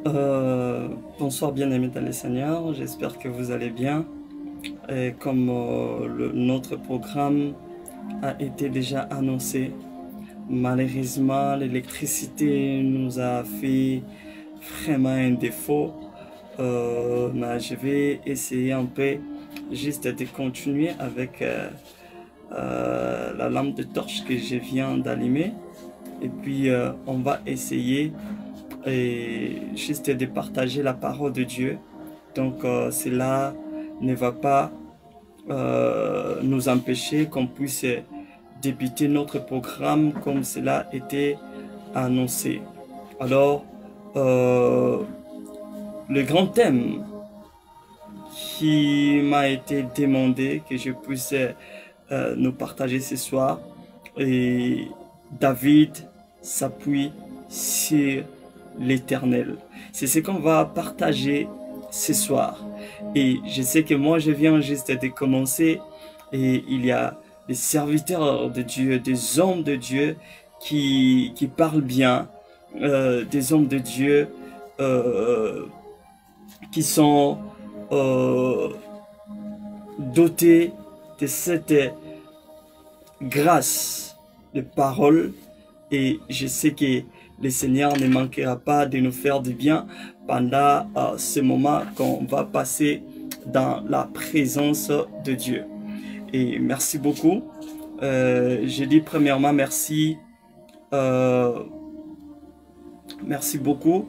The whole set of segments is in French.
Bonsoir bien-aimés dans les Seigneurs, j'espère que vous allez bien. Et comme notre programme a été déjà annoncé, malheureusement l'électricité nous a fait vraiment un défaut. Mais je vais essayer un peu juste de continuer avec la lampe de torche que je viens d'allumer. Et puis on va essayer juste de partager la parole de Dieu. Donc cela ne va pas nous empêcher qu'on puisse débuter notre programme comme cela était annoncé. Alors, le grand thème qui m'a été demandé que je puisse nous partager ce soir, et David s'appuie sur l'Éternel. C'est ce qu'on va partager ce soir. Et je sais que moi, je viens juste de commencer et il y a des serviteurs de Dieu, des hommes de Dieu qui parlent bien, des hommes de Dieu qui sont dotés de cette grâce de parole. Et je sais que le Seigneur ne manquera pas de nous faire du bien pendant ce moment qu'on va passer dans la présence de Dieu. Et merci beaucoup. Je dis premièrement merci. Merci beaucoup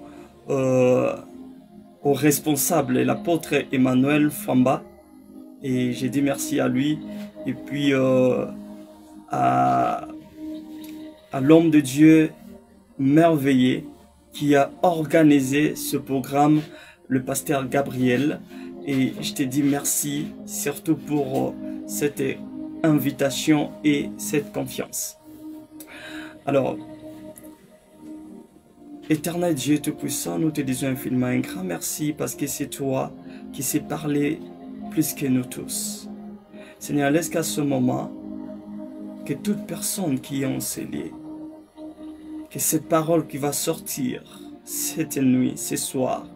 au responsable, l'apôtre Emmanuel Famba. Et j'ai dit merci à lui. Et puis à l'homme de Dieu merveilleux qui a organisé ce programme, le pasteur Gabriel. Et je te dis merci surtout pour cette invitation et cette confiance. Alors, Éternel Dieu Tout-Puissant, nous te disons infiniment un grand merci parce que c'est toi qui sais parler plus que nous tous. Seigneur, laisse qu'à ce moment, que toute personne qui est enseignée, que cette parole qui va sortir cette nuit, ce soir,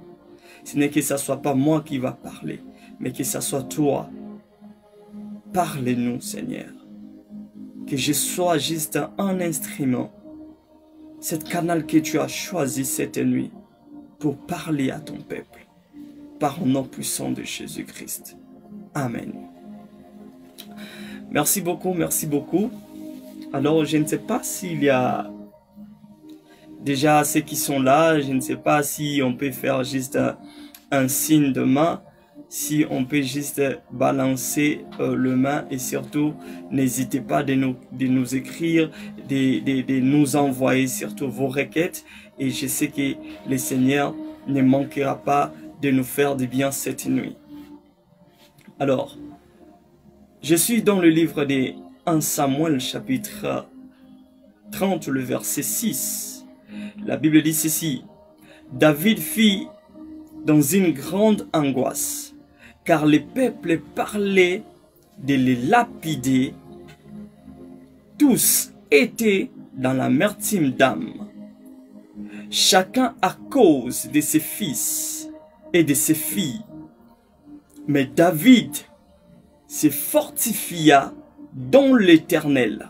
ce n'est que ce ne soit pas moi qui va parler, mais que ce soit toi. Parle-nous, Seigneur. Que je sois juste un instrument, cette canal que tu as choisi cette nuit pour parler à ton peuple, par le nom puissant de Jésus-Christ. Amen. Merci beaucoup, merci beaucoup. Alors, je ne sais pas s'il y a déjà ceux qui sont là, je ne sais pas si on peut faire juste un signe de main, si on peut juste balancer le main et surtout n'hésitez pas de nous écrire, de nous envoyer surtout vos requêtes et je sais que le Seigneur ne manquera pas de nous faire du bien cette nuit. Alors, je suis dans le livre de 1 Samuel chapitre 30, le verset 6. La Bible dit ceci: David fit dans une grande angoisse, car le peuple parlait de les lapider. Tous étaient dans l'amertume d'âme, chacun à cause de ses fils et de ses filles. Mais David se fortifia dans l'Éternel.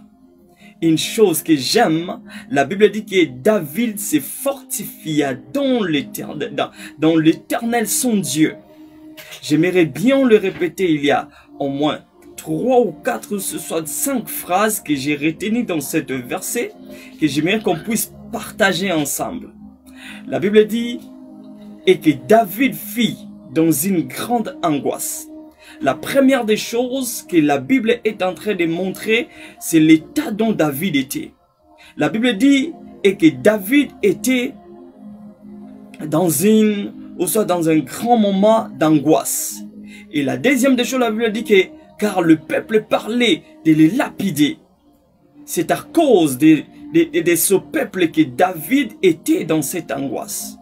Une chose que j'aime, la Bible dit que David se fortifia dans l'Éternel son Dieu. J'aimerais bien le répéter, il y a au moins 3 ou 4 ou ce soit 5 phrases que j'ai retenues dans cette verset, que j'aimerais qu'on puisse partager ensemble. La Bible dit, et que David fit dans une grande angoisse. La première des choses que la Bible est en train de montrer, c'est l'état dont David était. La Bible dit et que David était dans un grand moment d'angoisse. Et la deuxième des choses, la Bible dit que car le peuple parlait de les lapider. C'est à cause de ce peuple que David était dans cette angoisse.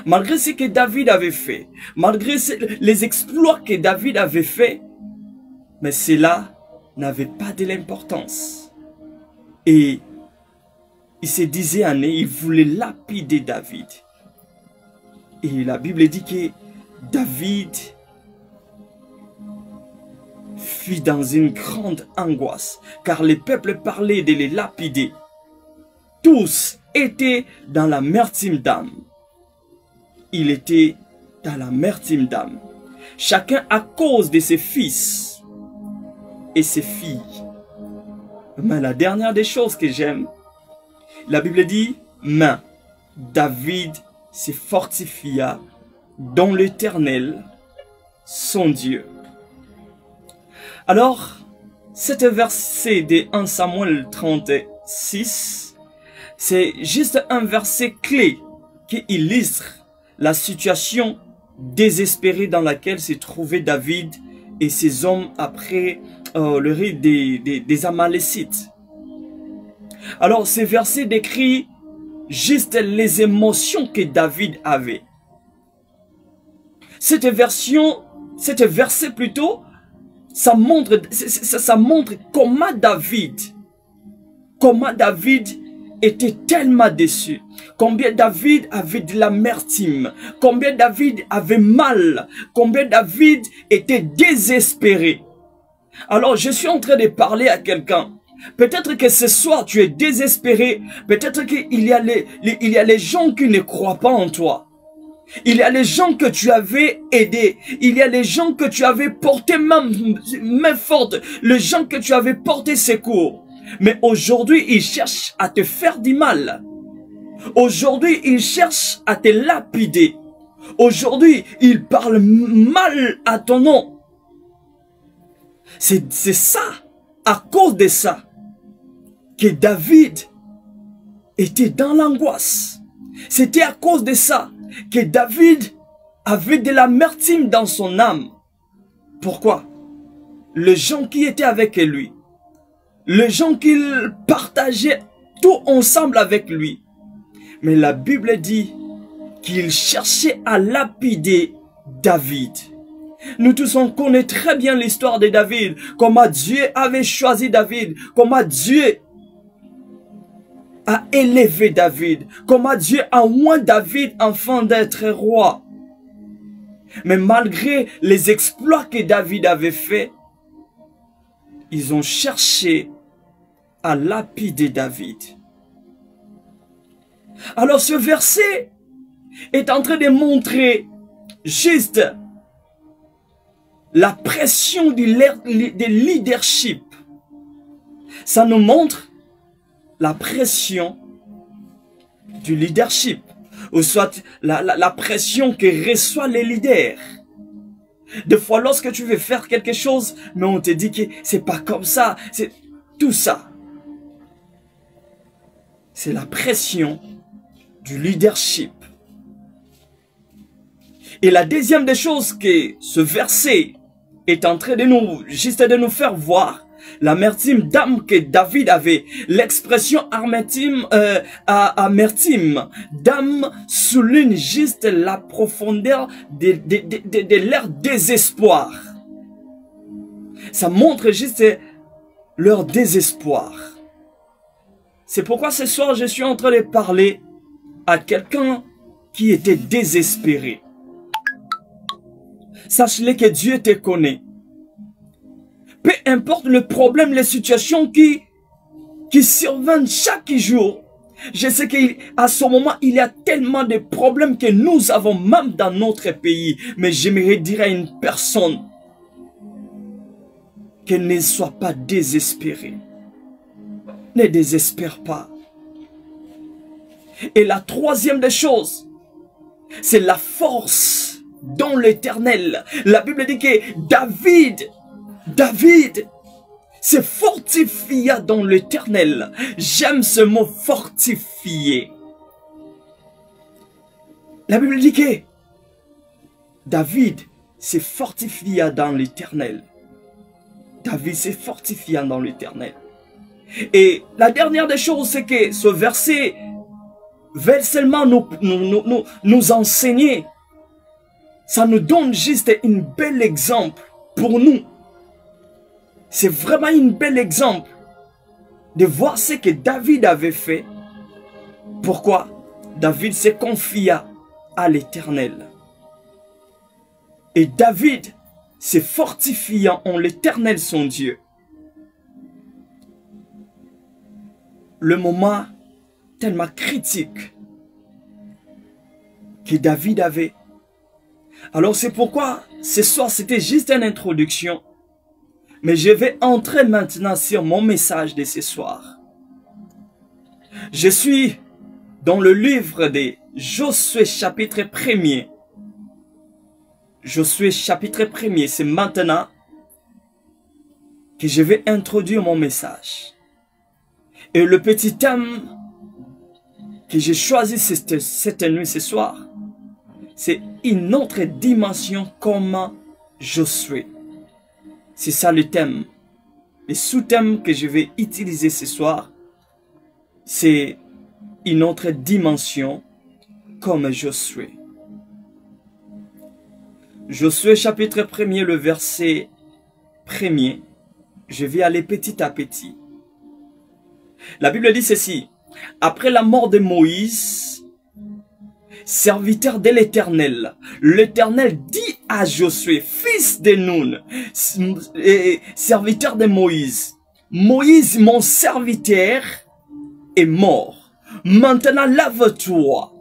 Malgré ce que David avait fait, malgré les exploits que David avait fait, mais cela n'avait pas de l'importance. Et il se disait il voulait lapider David. Et la Bible dit que David fut dans une grande angoisse, car le peuple parlait de les lapider. Tous étaient dans l'amertume d'âme. Il était dans l'amertume d'âme. Chacun à cause de ses fils et ses filles. Mais la dernière des choses que j'aime, la Bible dit, mais David se fortifia dans l'Éternel, son Dieu. Alors, cet verset de 1 Samuel 36, c'est juste un verset clé qui illustre la situation désespérée dans laquelle se trouvait David et ses hommes après le rite des Amalécites. Alors, ce verset décrit juste les émotions que David avait. Cette verset plutôt, ça montre comment David était tellement déçu, combien David avait de l'amertume, combien David avait mal, combien David était désespéré. Alors je suis en train de parler à quelqu'un. Peut-être que ce soir tu es désespéré, peut-être qu'il y a les gens qui ne croient pas en toi. Il y a les gens que tu avais aidés. Il y a les gens que tu avais porté main forte. Les gens que tu avais porté secours. Mais aujourd'hui, ils cherchent à te faire du mal. Aujourd'hui, ils cherchent à te lapider. Aujourd'hui, ils parlent mal à ton nom. C'est ça, à cause de ça, que David était dans l'angoisse. C'était à cause de ça que David avait de l'amertume dans son âme. Pourquoi? Les gens qui étaient avec lui, les gens qu'il partageait tout ensemble avec lui. Mais la Bible dit qu'il cherchait à lapider David. Nous tous on connaît très bien l'histoire de David, comment Dieu avait choisi David, comment Dieu a élevé David, comment Dieu a oint David afin d'être roi. Mais malgré les exploits que David avait faits, ils ont cherché à lapider David. Alors ce verset est en train de montrer juste la pression du leadership. Ça nous montre la pression du leadership, ou soit la pression que reçoit les leaders. Des fois, lorsque tu veux faire quelque chose, mais on te dit que c'est pas comme ça, c'est tout ça. C'est la pression du leadership. Et la deuxième des choses que ce verset est en train de nous faire voir, l'amertume d'âme que David avait, l'expression amertume d'âme souligne juste la profondeur de leur désespoir. Ça montre juste leur désespoir. C'est pourquoi ce soir je suis en train de parler à quelqu'un qui était désespéré. Sache-le que Dieu te connaît. Peu importe le problème, les situations qui surviennent chaque jour. Je sais qu'à ce moment, il y a tellement de problèmes que nous avons même dans notre pays. Mais j'aimerais dire à une personne qu'elle ne soit pas désespérée. Ne désespère pas. Et la troisième des choses, c'est la force dans l'Éternel. La Bible dit que David se fortifia dans l'Éternel. J'aime ce mot fortifier. La Bible dit que David se fortifia dans l'Éternel. David se fortifia dans l'Éternel. Et la dernière des choses, c'est que ce verset veut seulement nous enseigner. Ça nous donne juste un bel exemple pour nous. C'est vraiment un bel exemple de voir ce que David avait fait. Pourquoi? David se confia à l'Éternel. Et David s'est fortifiant en l'Éternel son Dieu. Le moment tellement critique que David avait. Alors c'est pourquoi ce soir c'était juste une introduction. Mais je vais entrer maintenant sur mon message de ce soir. Je suis dans le livre de Josué chapitre 1er. Josué chapitre 1er, c'est maintenant que je vais introduire mon message. Et le petit thème que j'ai choisi cette nuit, ce soir, c'est une autre dimension comme Josué. C'est ça le thème. Le sous-thème que je vais utiliser ce soir, c'est une autre dimension comme Josué. Josué chapitre 1er, le verset 1er. Je vais aller petit à petit. La Bible dit ceci. Après la mort de Moïse, serviteur de l'Éternel, l'Éternel dit à Josué, fils de Nun, serviteur de Moïse, Moïse, mon serviteur, est mort. Maintenant, lave-toi,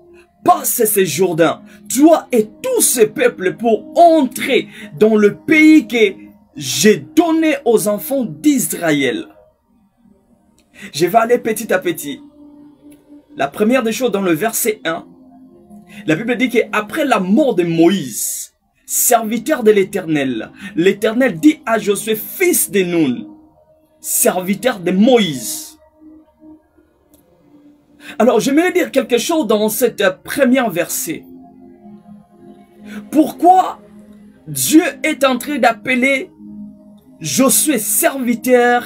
passe ce Jourdain, toi et tout ce peuple pour entrer dans le pays que j'ai donné aux enfants d'Israël. Je vais aller petit à petit. La première des choses dans le verset 1, la Bible dit qu'après la mort de Moïse, serviteur de l'Éternel, l'Éternel dit à Josué, fils de Nun, serviteur de Moïse. Alors, j'aimerais dire quelque chose dans cette première verset. Pourquoi Dieu est en train d'appeler Josué serviteur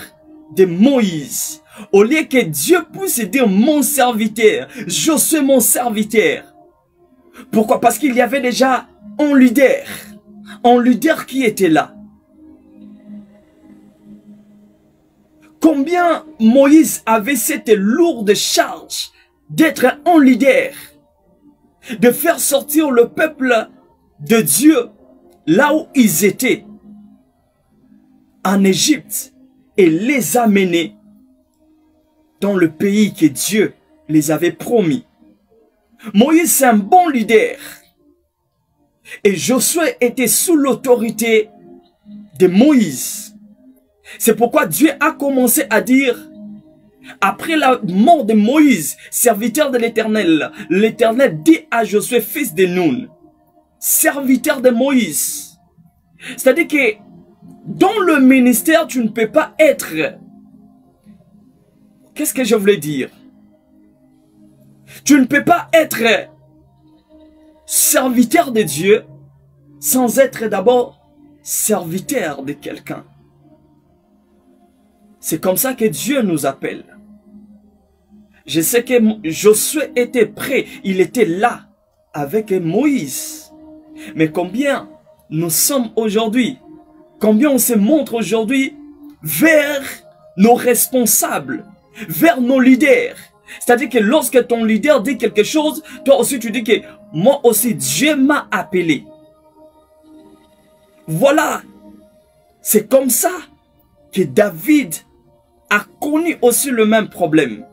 de Moïse? Au lieu que Dieu puisse dire mon serviteur, Josué mon serviteur. Pourquoi? Parce qu'il y avait déjà un leader qui était là. Combien Moïse avait cette lourde charge d'être un leader, de faire sortir le peuple de Dieu là où ils étaient, en Égypte, et les amener dans le pays que Dieu les avait promis. Moïse, c'est un bon leader. Et Josué était sous l'autorité de Moïse. C'est pourquoi Dieu a commencé à dire, après la mort de Moïse, serviteur de l'Éternel, l'Éternel dit à Josué, fils de Nun, serviteur de Moïse. C'est-à-dire que dans le ministère, tu ne peux pas être... Qu'est-ce que je voulais dire? Tu ne peux pas être serviteur de Dieu sans être d'abord serviteur de quelqu'un. C'est comme ça que Dieu nous appelle. Je sais que Josué était prêt, il était là avec Moïse. Mais combien nous sommes aujourd'hui, combien on se montre aujourd'hui vers nos responsables, vers nos leaders. C'est-à-dire que lorsque ton leader dit quelque chose, toi aussi tu dis que moi aussi Dieu m'a appelé. Voilà. C'est comme ça que David a connu aussi le même problème.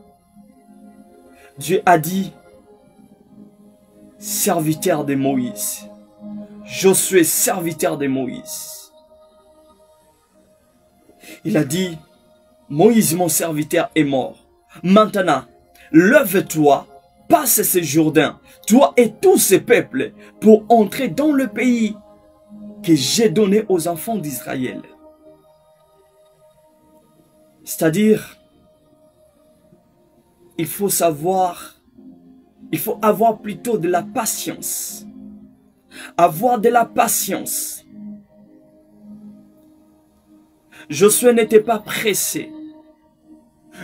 Dieu a dit, serviteur de Moïse. Josué, serviteur de Moïse. Il a dit, Moïse, mon serviteur, est mort. Maintenant, lève-toi, passe ce Jourdain, toi et tous ces peuples, pour entrer dans le pays que j'ai donné aux enfants d'Israël. C'est-à-dire, il faut savoir, il faut avoir plutôt de la patience. Avoir de la patience. Josué n'était pas pressé.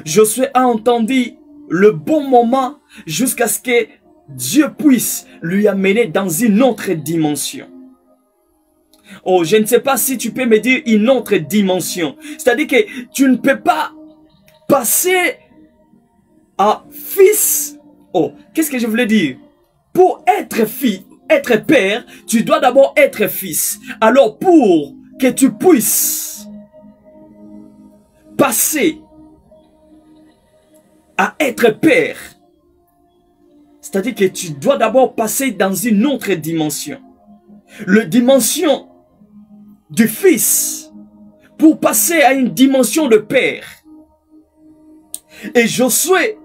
Josué a entendu le bon moment jusqu'à ce que Dieu puisse lui amener dans une autre dimension. Oh, je ne sais pas si tu peux me dire une autre dimension. C'est-à-dire que tu ne peux pas passer à fils. Oh, qu'est-ce que je voulais dire? Pour être fils, être père, tu dois d'abord être fils. Alors pour que tu puisses passer à être père, c'est-à-dire que tu dois d'abord passer dans une autre dimension. La dimension du fils pour passer à une dimension de père. Et Josué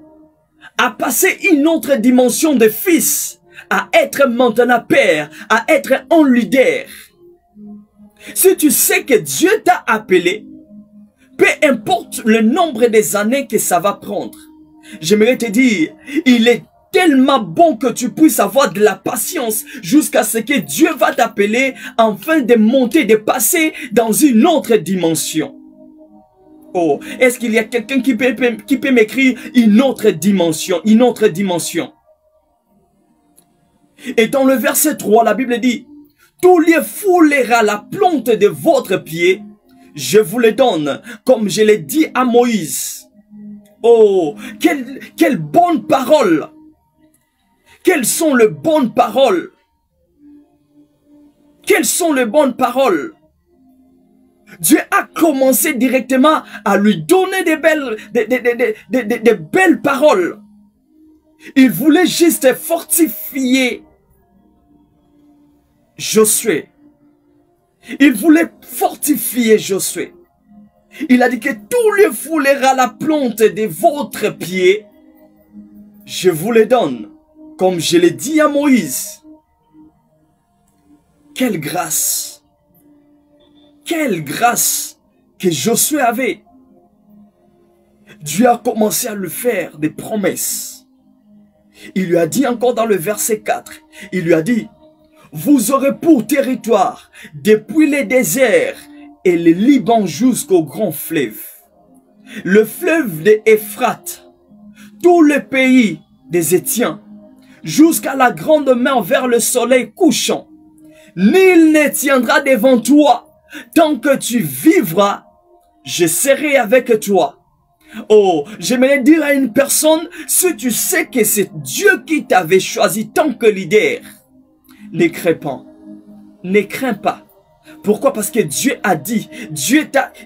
a passé une autre dimension de fils à être maintenant père, à être un leader. Si tu sais que Dieu t'a appelé, peu importe le nombre des années que ça va prendre, j'aimerais te dire, il est tellement bon que tu puisses avoir de la patience jusqu'à ce que Dieu va t'appeler afin de monter, de passer dans une autre dimension. Oh, est-ce qu'il y a quelqu'un qui peut m'écrire une autre dimension, une autre dimension? Et dans le verset 3, la Bible dit, tous les foulera la plante de votre pied, je vous les donne, comme je l'ai dit à Moïse. Oh, quelle bonne parole! Quelles sont les bonnes paroles? Quelles sont les bonnes paroles? Dieu a commencé directement à lui donner des belles paroles. Il voulait juste fortifier Josué. Il voulait fortifier Josué. Il a dit que tout le foulera la plante de votre pied, je vous les donne. Comme je l'ai dit à Moïse. Quelle grâce! Quelle grâce que Josué avait! Dieu a commencé à lui faire des promesses. Il lui a dit encore dans le verset 4, il lui a dit, vous aurez pour territoire depuis les déserts et le Liban jusqu'au grand fleuve. Le fleuve de Euphrate, tout le pays des Étiens, jusqu'à la grande mer vers le soleil couchant. Nul ne tiendra devant toi. Tant que tu vivras, je serai avec toi. Oh, j'aimerais dire à une personne, si tu sais que c'est Dieu qui t'avait choisi tant que leader, ne crains pas. Ne crains pas. Pourquoi? Parce que Dieu a dit,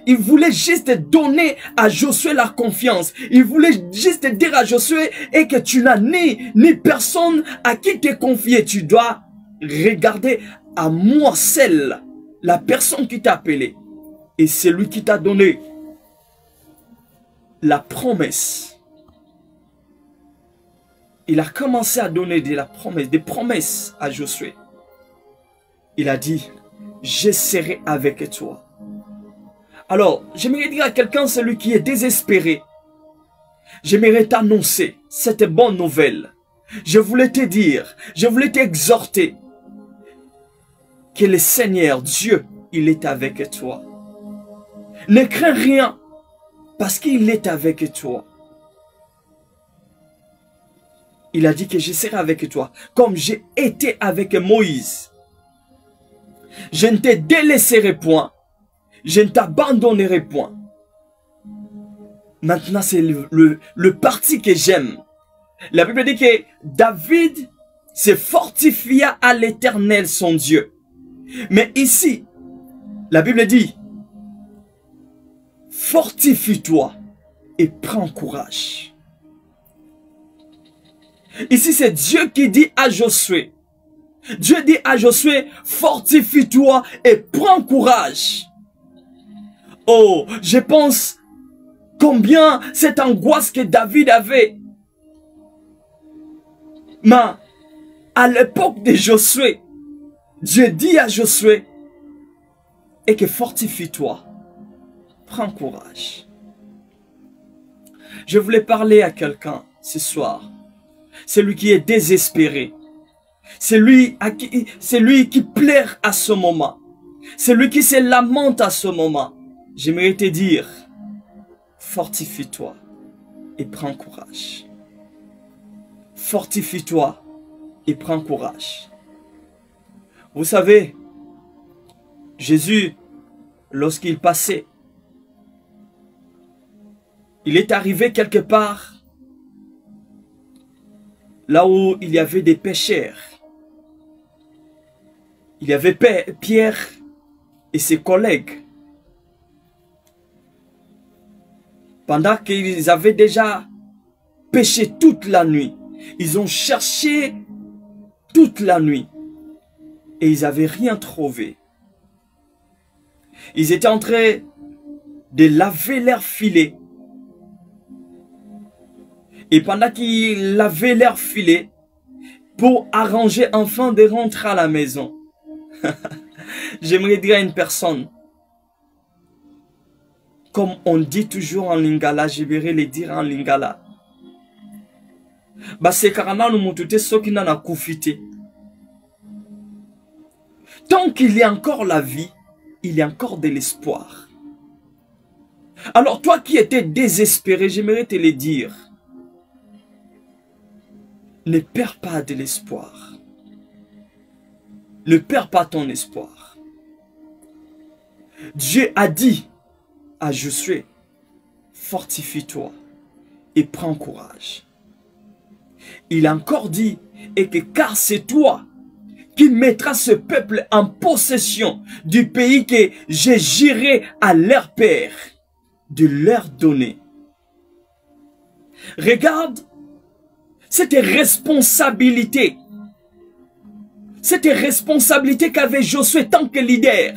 il voulait juste donner à Josué la confiance. Il voulait juste dire à Josué et que tu n'as ni personne à qui te confier. Tu dois regarder à moi seul, la personne qui t'a appelé. Et c'est lui qui t'a donné la promesse. Il a commencé à donner des promesses à Josué. Il a dit, je serai avec toi. Alors, j'aimerais dire à quelqu'un, celui qui est désespéré, j'aimerais t'annoncer cette bonne nouvelle. Je voulais te dire, je voulais t'exhorter que le Seigneur, Dieu, il est avec toi. Ne crains rien parce qu'il est avec toi. Il a dit que je serai avec toi comme j'ai été avec Moïse. Je ne te délaisserai point. Je ne t'abandonnerai point. Maintenant, c'est le parti que j'aime. La Bible dit que David se fortifia à l'Éternel son Dieu. Mais ici, la Bible dit, fortifie-toi et prends courage. Ici, c'est Dieu qui dit à Josué, Dieu dit à Josué, fortifie-toi et prends courage. Oh, je pense combien cette angoisse que David avait. Mais à l'époque de Josué, Dieu dit à Josué, et que fortifie-toi, prends courage. Je voulais parler à quelqu'un ce soir, celui qui est désespéré. C'est lui qui pleure à ce moment. C'est lui qui se lamente à ce moment. J'aimerais te dire, fortifie-toi et prends courage. Fortifie-toi et prends courage. Vous savez, Jésus, lorsqu'il passait, il est arrivé quelque part là où il y avait des pécheurs. Il y avait Pierre et ses collègues. Pendant qu'ils avaient déjà pêché toute la nuit, ils ont cherché toute la nuit et ils n'avaient rien trouvé. Ils étaient en train de laver leurs filets. Et pendant qu'ils lavaient leurs filets, pour arranger enfin de rentrer à la maison, j'aimerais dire à une personne, comme on dit toujours en lingala, je vais le dire en lingala. Tant qu'il y a encore la vie, il y a encore de l'espoir. Alors toi qui étais désespéré, j'aimerais te le dire. Ne perds pas de l'espoir. Ne perds pas ton espoir. Dieu a dit à Josué, fortifie-toi et prends courage. Il a encore dit, et que car c'est toi qui mettras ce peuple en possession du pays que j'ai juré à leur père de leur donner. Regarde cette responsabilité. Cette responsabilité qu'avait Josué tant que leader.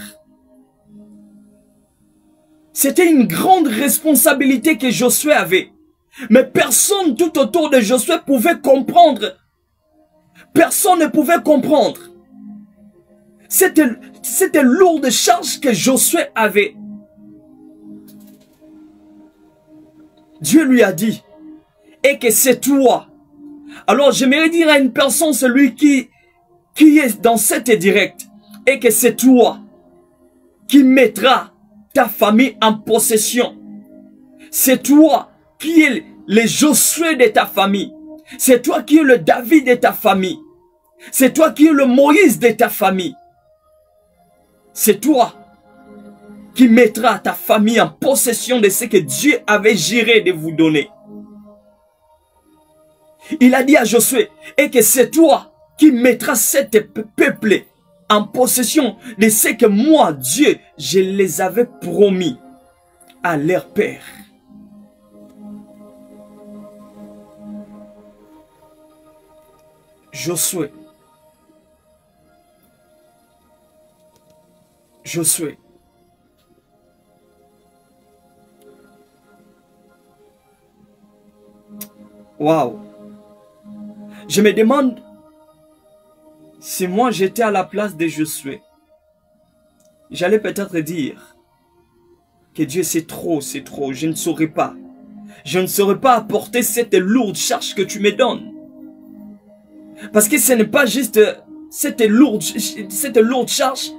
C'était une grande responsabilité que Josué avait. Mais personne tout autour de Josué pouvait comprendre. Personne ne pouvait comprendre. C'était lourde charge que Josué avait. Dieu lui a dit, et que c'est toi. Alors j'aimerais dire à une personne, celui qui est dans cette directe, et que c'est toi qui mettras ta famille en possession. C'est toi qui es le Josué de ta famille. C'est toi qui es le David de ta famille. C'est toi qui es le Moïse de ta famille. C'est toi qui mettras ta famille en possession de ce que Dieu avait juré de vous donner. Il a dit à Josué, et que c'est toi qui mettras cet peuple en possession de ce que moi, Dieu, je les avais promis à leur père. Josué. Josué. Waouh. Je me demande si moi j'étais à la place de Josué. J'allais peut-être dire que Dieu c'est trop, je ne saurais pas. Je ne saurais pas apporter cette lourde charge que tu me donnes. Parce que ce n'est pas juste cette lourde charge,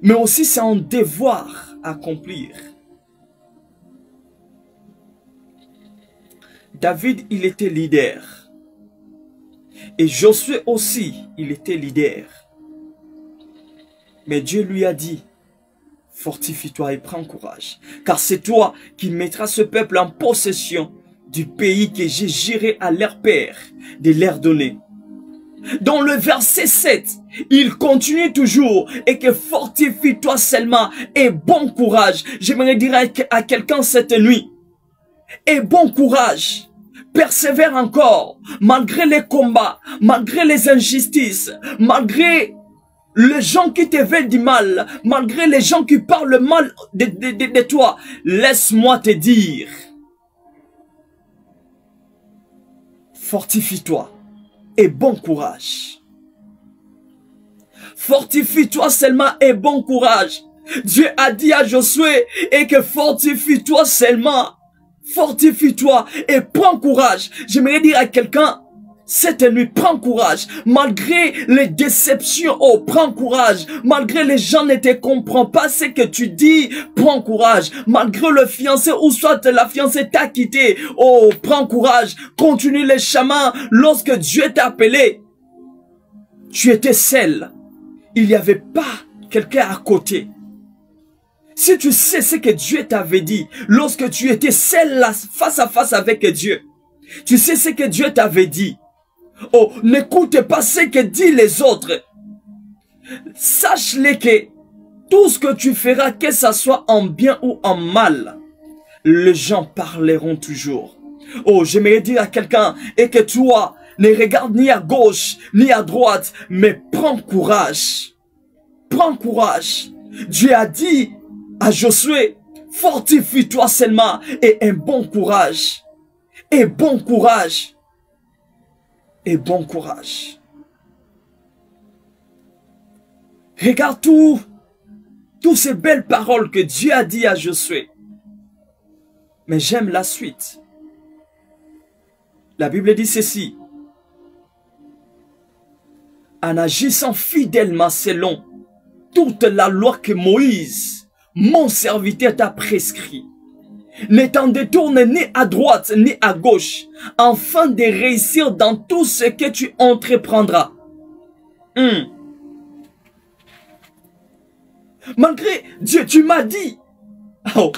mais aussi c'est un devoir à accomplir. David, il était leader. Et Josué aussi, il était leader. Mais Dieu lui a dit, fortifie-toi et prends courage. Car c'est toi qui mettras ce peuple en possession du pays que j'ai juré à leur père de leur donner. Dans le verset 7, il continue toujours et que fortifie-toi seulement et bon courage. J'aimerais dire à quelqu'un cette nuit, et bon courage. Persévère encore, malgré les combats, malgré les injustices, malgré les gens qui te veulent du mal, malgré les gens qui parlent mal de toi. Laisse-moi te dire, fortifie-toi et bon courage. Fortifie-toi seulement et bon courage. Dieu a dit à Josué, et que fortifie-toi seulement. Fortifie-toi et prends courage. J'aimerais dire à quelqu'un, cette nuit, prends courage. Malgré les déceptions, oh, prends courage. Malgré les gens ne te comprennent pas ce que tu dis, prends courage. Malgré le fiancé ou soit la fiancée t'a quitté, oh, prends courage. Continue les chemins. Lorsque Dieu t'a appelé, tu étais seul. Il n'y avait pas quelqu'un à côté. Si tu sais ce que Dieu t'avait dit, lorsque tu étais seul là, face à face avec Dieu, tu sais ce que Dieu t'avait dit. Oh, n'écoute pas ce que disent les autres. Sache-les que tout ce que tu feras, que ça soit en bien ou en mal, les gens parleront toujours. Oh, j'aimerais dire à quelqu'un, et que toi, ne regarde ni à gauche, ni à droite, mais prends courage. Prends courage. Dieu a dit à Josué, fortifie-toi seulement et un bon courage. Et bon courage. Et bon courage. Regarde toutes ces belles paroles que Dieu a dit à Josué. Mais j'aime la suite. La Bible dit ceci. En agissant fidèlement selon toute la loi que Moïse, mon serviteur, t'a prescrit. Ne t'en détourne ni à droite ni à gauche, afin de réussir dans tout ce que tu entreprendras. Malgré Dieu, tu m'as dit, oh,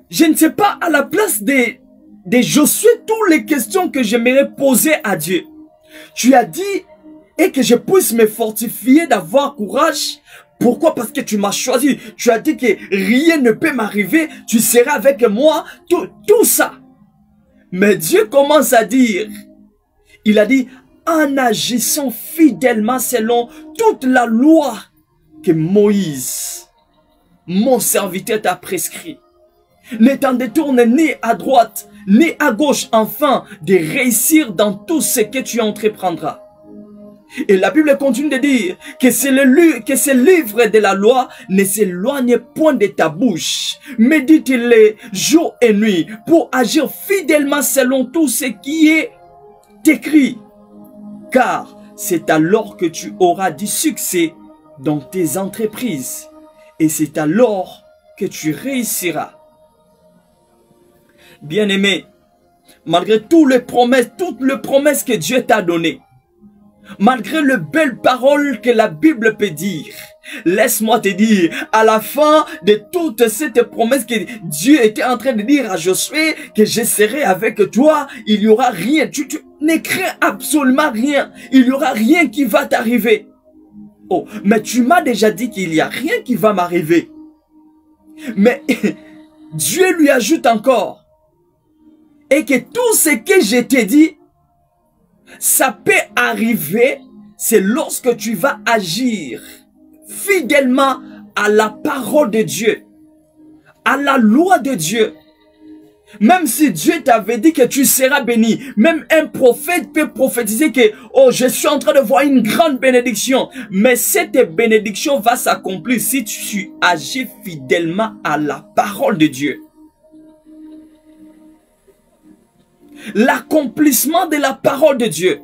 je ne sais pas à la place de Josué toutes les questions que j'aimerais poser à Dieu. Tu as dit, et que je puisse me fortifier d'avoir courage. Pourquoi? Parce que tu m'as choisi. Tu as dit que rien ne peut m'arriver. Tu seras avec moi. Tout ça. Mais Dieu commence à dire. Il a dit, en agissant fidèlement selon toute la loi que Moïse, mon serviteur, t'a prescrit. Ne t'en détourne ni à droite, ni à gauche, afin de réussir dans tout ce que tu entreprendras. Et la Bible continue de dire que ce livre de la loi ne s'éloigne point de ta bouche. Médite-le jour et nuit pour agir fidèlement selon tout ce qui est écrit. Car c'est alors que tu auras du succès dans tes entreprises. Et c'est alors que tu réussiras. Bien-aimé, malgré toutes les promesses que Dieu t'a données, malgré les belles paroles que la Bible peut dire, laisse-moi te dire, à la fin de toute cette promesse que Dieu était en train de dire à Josué, que je serai avec toi, il n'y aura rien, tu ne crains absolument rien, il n'y aura rien qui va t'arriver. Oh, mais tu m'as déjà dit qu'il n'y a rien qui va m'arriver. Mais Dieu lui ajoute encore, et que tout ce que je t'ai dit, ça peut arriver, c'est lorsque tu vas agir fidèlement à la parole de Dieu, à la loi de Dieu. Même si Dieu t'avait dit que tu seras béni, même un prophète peut prophétiser que, oh, je suis en train de voir une grande bénédiction. Mais cette bénédiction va s'accomplir si tu agis fidèlement à la parole de Dieu. L'accomplissement de la parole de Dieu,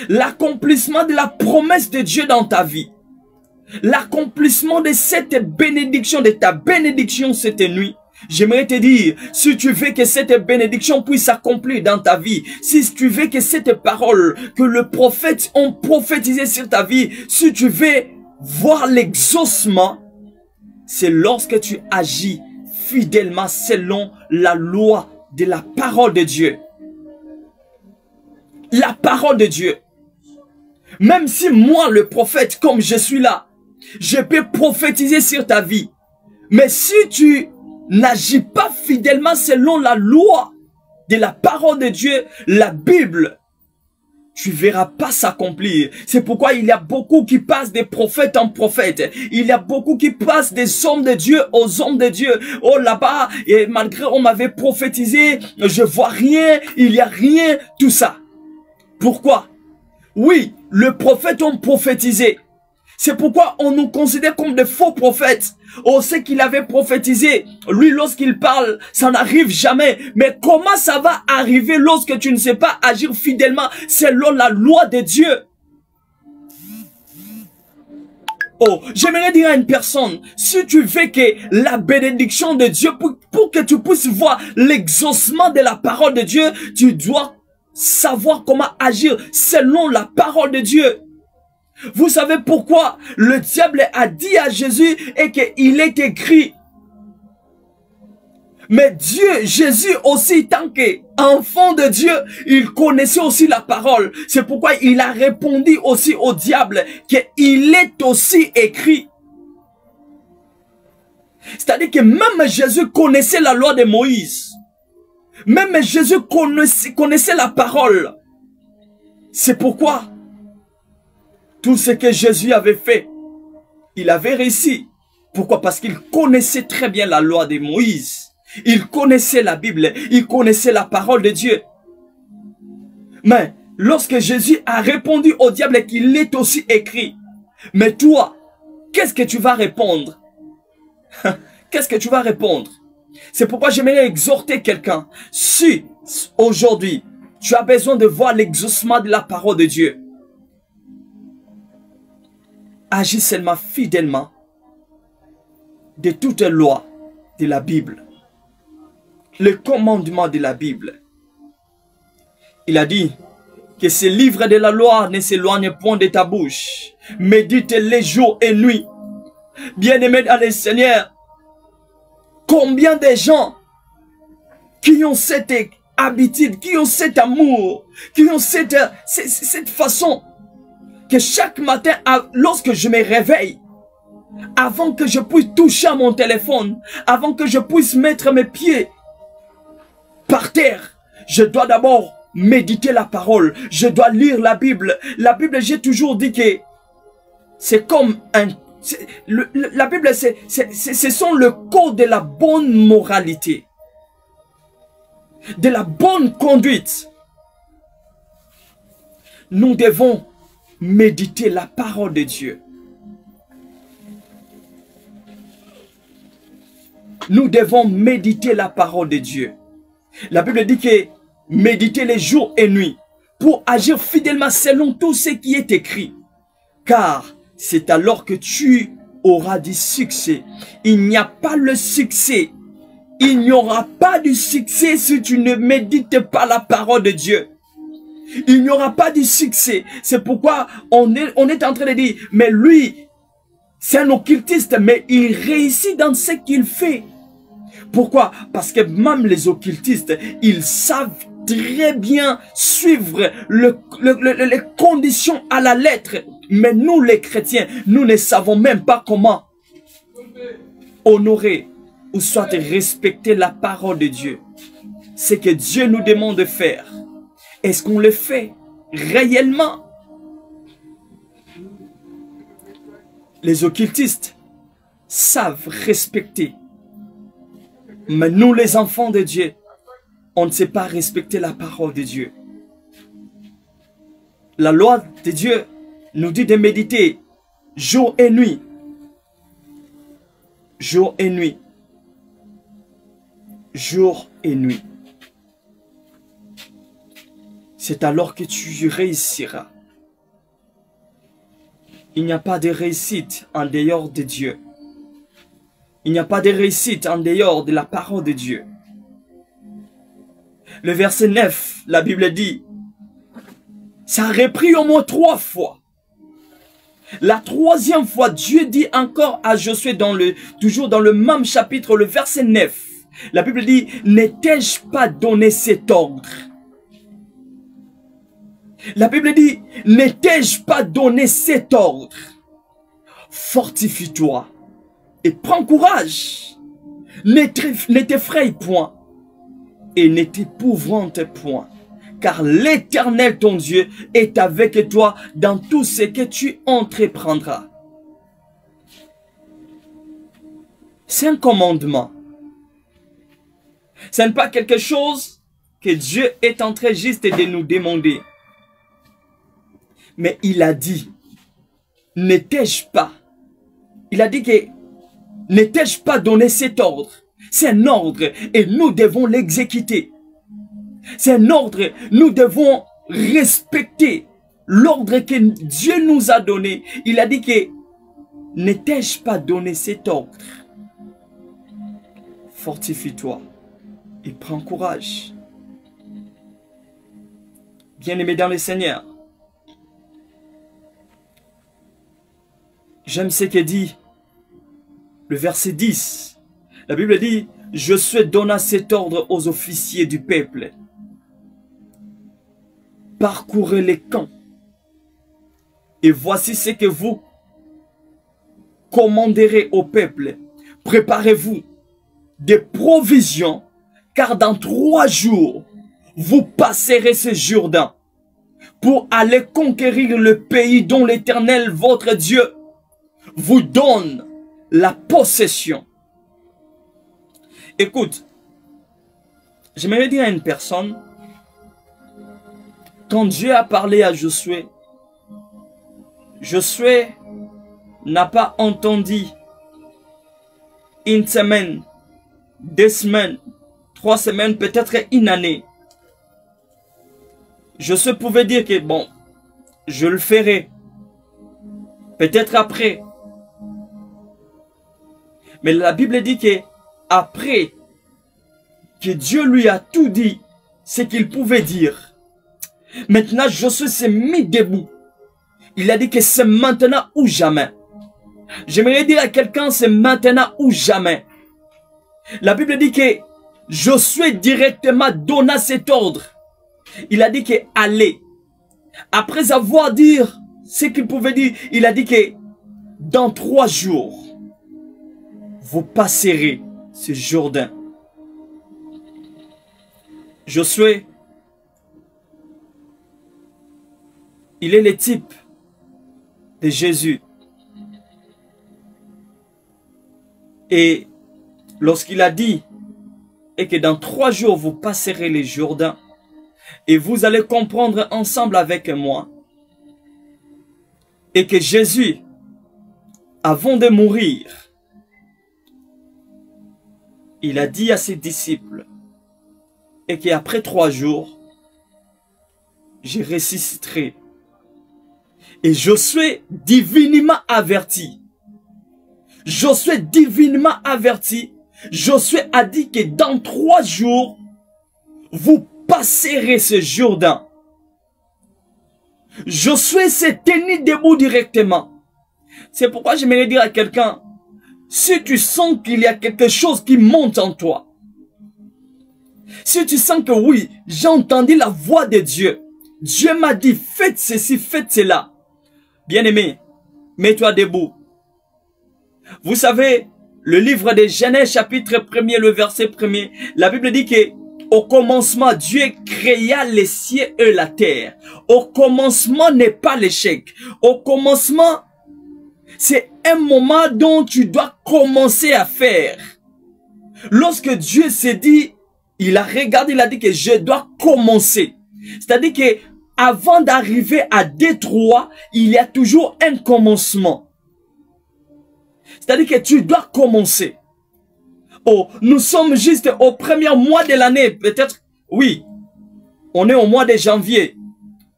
l'accomplissement de la promesse de Dieu dans ta vie, l'accomplissement de cette bénédiction, de ta bénédiction cette nuit. J'aimerais te dire, si tu veux que cette bénédiction puisse s'accomplir dans ta vie, si tu veux que cette parole que le prophète ont prophétisé sur ta vie, si tu veux voir l'exaucement, c'est lorsque tu agis fidèlement selon la loi de la parole de Dieu. La parole de Dieu. Même si moi, le prophète, comme je suis là, je peux prophétiser sur ta vie. Mais si tu n'agis pas fidèlement selon la loi de la parole de Dieu, la Bible, tu verras pas s'accomplir. C'est pourquoi il y a beaucoup qui passent des prophètes en prophètes. Il y a beaucoup qui passent des hommes de Dieu aux hommes de Dieu. Oh là-bas, et malgré on m'avait prophétisé, je vois rien, il y a rien, tout ça. Pourquoi? Oui, le prophète ont prophétisé. C'est pourquoi on nous considère comme des faux prophètes. On sait qu'il avait prophétisé. Lui, lorsqu'il parle, ça n'arrive jamais. Mais comment ça va arriver lorsque tu ne sais pas agir fidèlement selon la loi de Dieu? Oh, j'aimerais dire à une personne, si tu veux que la bénédiction de Dieu, pour que tu puisses voir l'exaucement de la parole de Dieu, tu dois savoir comment agir selon la parole de Dieu. Vous savez pourquoi le diable a dit à Jésus et qu'il est écrit, Mais Dieu, Jésus aussi, tant qu'enfant de Dieu, il connaissait aussi la parole. C'est pourquoi il a répondu aussi au diable qu'il est aussi écrit. C'est-à-dire que même Jésus connaissait la loi de Moïse. Même Jésus connaissait la parole. C'est pourquoi tout ce que Jésus avait fait, il avait réussi. Pourquoi? Parce qu'il connaissait très bien la loi de Moïse. Il connaissait la Bible. Il connaissait la parole de Dieu. Mais lorsque Jésus a répondu au diable qu'il est aussi écrit. Mais toi, qu'est-ce que tu vas répondre? Qu'est-ce que tu vas répondre? C'est pourquoi j'aimerais exhorter quelqu'un. Si aujourd'hui, tu as besoin de voir l'exaucement de la parole de Dieu, agis seulement fidèlement de toute loi de la Bible. Le commandement de la Bible. Il a dit que ce livre de la loi ne s'éloigne point de ta bouche. Médite-les jour et nuit. Bien-aimés dans le Seigneur, combien de gens qui ont cette habitude, qui ont cet amour, qui ont cette façon que chaque matin, lorsque je me réveille, avant que je puisse toucher à mon téléphone, avant que je puisse mettre mes pieds par terre, je dois d'abord méditer la parole, je dois lire la Bible. La Bible, j'ai toujours dit que c'est comme la Bible, ce sont le code de la bonne moralité, de la bonne conduite. Nous devons méditer la parole de Dieu. Nous devons méditer la parole de Dieu. La Bible dit que méditez les jours et nuits pour agir fidèlement selon tout ce qui est écrit. Car c'est alors que tu auras du succès. Il n'y a pas le succès. Il n'y aura pas de succès si tu ne médites pas la parole de Dieu. Il n'y aura pas de succès. C'est pourquoi on est en train de dire, mais lui, c'est un occultiste, mais il réussit dans ce qu'il fait. Pourquoi? Parce que même les occultistes, ils savent très bien suivre les conditions à la lettre. Mais nous, les chrétiens, nous ne savons même pas comment honorer ou soit respecter la parole de Dieu. Ce que Dieu nous demande de faire. Est-ce qu'on le fait réellement? Les occultistes savent respecter. Mais nous, les enfants de Dieu, on ne sait pas respecter la parole de Dieu. La loi de Dieu nous dit de méditer jour et nuit. Jour et nuit. Jour et nuit. C'est alors que tu réussiras. Il n'y a pas de réussite en dehors de Dieu. Il n'y a pas de réussite en dehors de la parole de Dieu. Le verset 9, la Bible dit, ça a repris au moins 3 fois. La 3e fois, Dieu dit encore à Josué, toujours dans le même chapitre, le verset 9. La Bible dit, n'ai-je pas donné cet ordre? La Bible dit, n'ai-je pas donné cet ordre? Fortifie-toi et prends courage. Ne t'effraie point et ne t'épouvante point. Car l'Éternel ton Dieu est avec toi dans tout ce que tu entreprendras. C'est un commandement. Ce n'est pas quelque chose que Dieu est en train juste de nous demander. Mais il a dit, n'ai-je pas? Il a dit que, n'ai-je pas donné cet ordre? C'est un ordre et nous devons l'exécuter. C'est un ordre, nous devons respecter l'ordre que Dieu nous a donné. Il a dit que, n'ai-je pas donné cet ordre? Fortifie-toi et prends courage. Bien-aimé dans le Seigneur, j'aime ce que dit le verset 10. La Bible dit, Josué donna cet ordre aux officiers du peuple. Parcourez les camps. Et voici ce que vous commanderez au peuple. Préparez-vous des provisions, car dans 3 jours, vous passerez ce Jourdain pour aller conquérir le pays dont l'Éternel, votre Dieu, vous donne la possession. Écoute, j'aimerais dire à une personne, quand Dieu a parlé à Josué, Josué n'a pas entendu une semaine, 2 semaines, 3 semaines, peut-être une année. Josué pouvait dire que bon, je le ferai, peut-être après. Mais la Bible dit que après que Dieu lui a tout dit, ce qu'il pouvait dire. Maintenant, Josué s'est mis debout. Il a dit que c'est maintenant ou jamais. J'aimerais dire à quelqu'un, c'est maintenant ou jamais. La Bible dit que Josué directement donna cet ordre. Il a dit que allez. Après avoir dit ce qu'il pouvait dire, il a dit que dans 3 jours, vous passerez ce Jourdain. Josué, il est le type de Jésus. Et lorsqu'il a dit, et que dans 3 jours vous passerez les Jourdains, et vous allez comprendre ensemble avec moi, et que Jésus, avant de mourir, il a dit à ses disciples, et qu'après 3 jours, je ressusciterai. Et Josué divinement averti. Josué divinement averti. Josué a dit que dans 3 jours, vous passerez ce Jourdain. Josué s'est tenu debout directement. C'est pourquoi j'aimerais dire à quelqu'un, si tu sens qu'il y a quelque chose qui monte en toi, si tu sens que oui, j'ai entendu la voix de Dieu, Dieu m'a dit faites ceci, faites cela. Bien-aimé, mets-toi debout. Vous savez, le livre de Genèse chapitre 1er, le verset 1er, la Bible dit que au commencement, Dieu créa les cieux et la terre. Au commencement n'est pas l'échec. Au commencement, c'est un moment dont tu dois commencer à faire. Lorsque Dieu s'est dit, il a regardé, il a dit que je dois commencer. C'est-à-dire que avant d'arriver à Détroit, il y a toujours un commencement. C'est-à-dire que tu dois commencer. Oh, nous sommes juste au premier mois de l'année, peut-être, oui. On est au mois de janvier.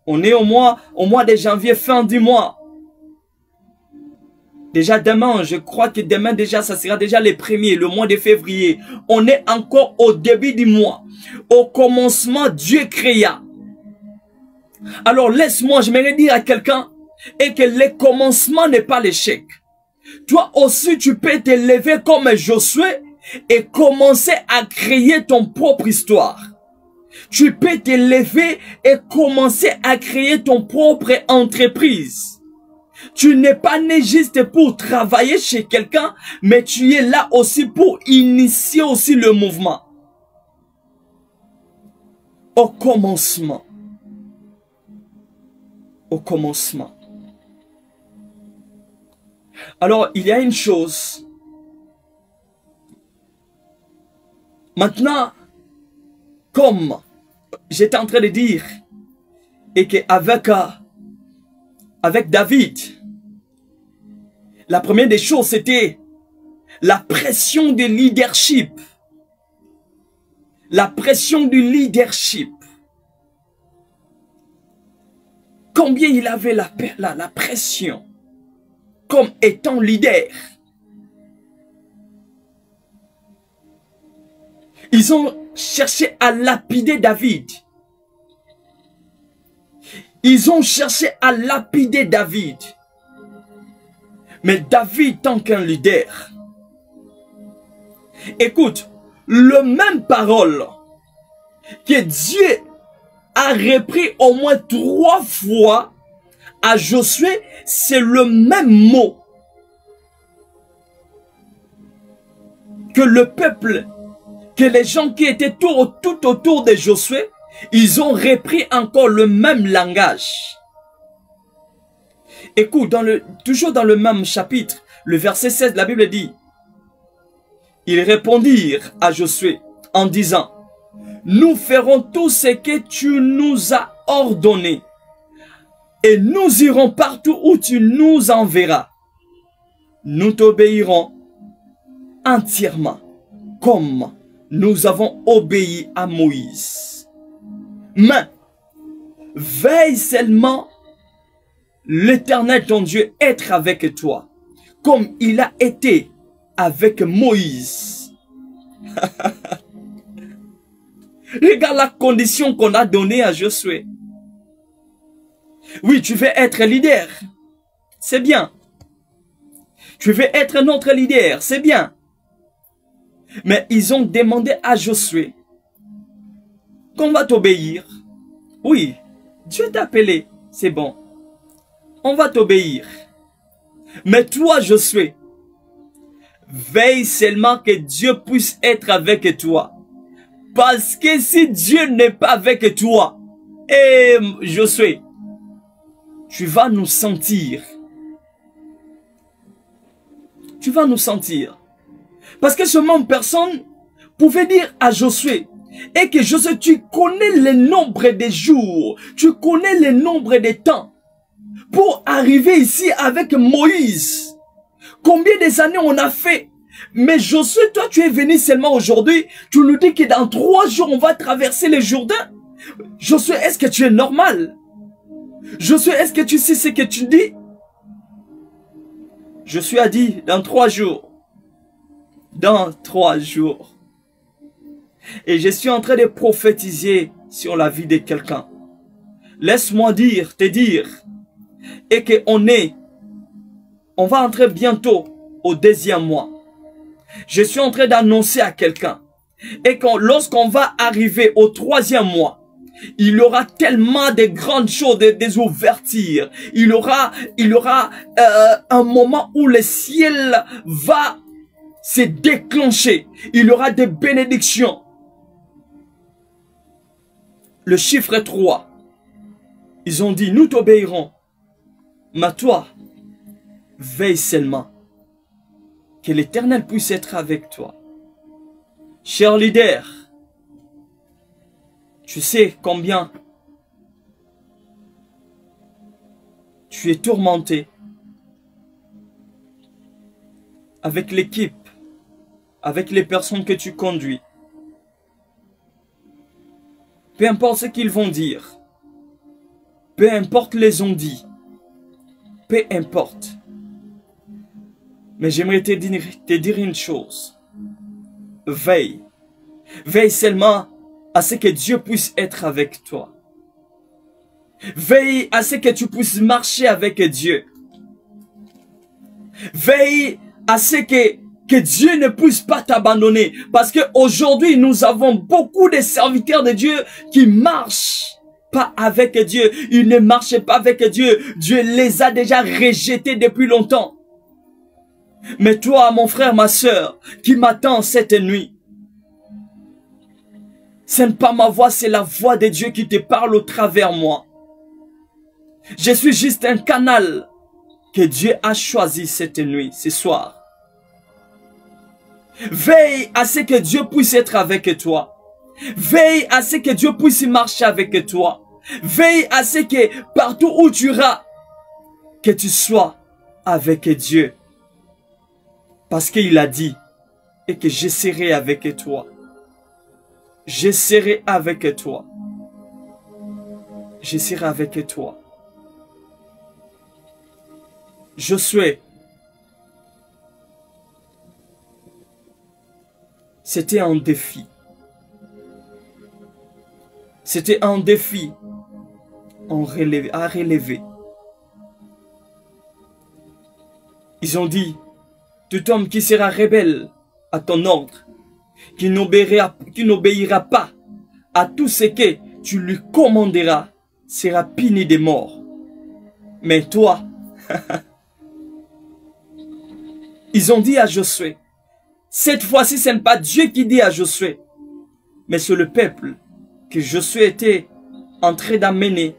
On est au mois de janvier, fin du mois. Déjà demain, je crois que demain déjà, ça sera déjà le premier, le mois de février. On est encore au début du mois. Au commencement, Dieu créa. Alors laisse-moi, je vais dire à quelqu'un, et que le commencement n'est pas l'échec. Toi aussi, tu peux te lever comme Josué et commencer à créer ton propre histoire. Tu peux te lever et commencer à créer ton propre entreprise. Tu n'es pas né juste pour travailler chez quelqu'un, mais tu es là aussi pour initier aussi le mouvement. Au commencement. Au commencement. Alors, il y a une chose. Maintenant, comme j'étais en train de dire, et qu'avec David, la première des choses, c'était la pression du leadership. La pression du leadership. Combien il avait la pression comme étant leader. Ils ont cherché à lapider David. Ils ont cherché à lapider David. Mais David, tant qu'un leader, écoute, le même parole que Dieu a repris au moins 3 fois à Josué, c'est le même mot que le peuple, que les gens qui étaient tout autour de Josué, ils ont repris encore le même langage. Écoute, toujours dans le même chapitre, le verset 16, la Bible dit, ils répondirent à Josué en disant, nous ferons tout ce que tu nous as ordonné et nous irons partout où tu nous enverras. Nous t'obéirons entièrement comme nous avons obéi à Moïse. Mais veille seulement l'Éternel ton Dieu être avec toi, comme il a été avec Moïse. Regarde la condition qu'on a donnée à Josué. Oui, tu veux être leader, c'est bien. Tu veux être notre leader, c'est bien. Mais ils ont demandé à Josué qu'on va t'obéir. Oui, Dieu t'a appelé, c'est bon. On va t'obéir. Mais toi, Josué, veille seulement que Dieu puisse être avec toi. Parce que si Dieu n'est pas avec toi, et Josué, tu vas nous sentir. Tu vas nous sentir. Parce que ce même personne pouvait dire à Josué, et que Josué, tu connais le nombre des jours, tu connais le nombre des temps pour arriver ici avec Moïse. Combien des années on a fait? Mais Josué, toi tu es venu seulement aujourd'hui, tu nous dis que dans 3 jours on va traverser le Jourdain. Josué, est-ce que tu es normal? Josué, est-ce que tu sais ce que tu dis? Josué a dit, dans 3 jours. Dans 3 jours. Et je suis en train de prophétiser sur la vie de quelqu'un. Laisse-moi te dire, et on va entrer bientôt au 2e mois. Je suis en train d'annoncer à quelqu'un, et lorsqu'on va arriver au 3e mois, il y aura tellement de grandes choses, des ouvertures. Il y aura un moment où le ciel va se déclencher. Il y aura des bénédictions. Le chiffre 3. Ils ont dit, nous t'obéirons. Mais toi, veille seulement que l'Éternel puisse être avec toi. Cher leader, tu sais combien tu es tourmenté avec l'équipe, avec les personnes que tu conduis. Peu importe ce qu'ils vont dire, peu importe les on-dit, peu importe. Mais j'aimerais te dire une chose. Veille. Veille seulement à ce que Dieu puisse être avec toi. Veille à ce que tu puisses marcher avec Dieu. Veille à ce que Dieu ne puisse pas t'abandonner. Parce qu'aujourd'hui, nous avons beaucoup de serviteurs de Dieu qui marchent pas avec Dieu. Ils ne marchent pas avec Dieu. Dieu les a déjà rejetés depuis longtemps. Mais toi, mon frère, ma soeur, qui m'attend cette nuit, ce n'est pas ma voix, c'est la voix de Dieu qui te parle au travers moi. Je suis juste un canal que Dieu a choisi cette nuit, ce soir. Veille à ce que Dieu puisse être avec toi. Veille à ce que Dieu puisse marcher avec toi. Veille à ce que partout où tu iras, que tu sois avec Dieu. Parce qu'il a dit, et que je serai avec toi. Je serai avec toi. Je serai avec toi. Josué, c'était un défi. C'était un défi à relever. Ils ont dit, tout homme qui sera rebelle à ton ordre, qui n'obéira pas à tout ce que tu lui commanderas, sera puni de mort. Mais toi, ils ont dit à Josué, cette fois-ci, ce n'est pas Dieu qui dit à Josué, mais c'est le peuple que Josué était en train d'amener.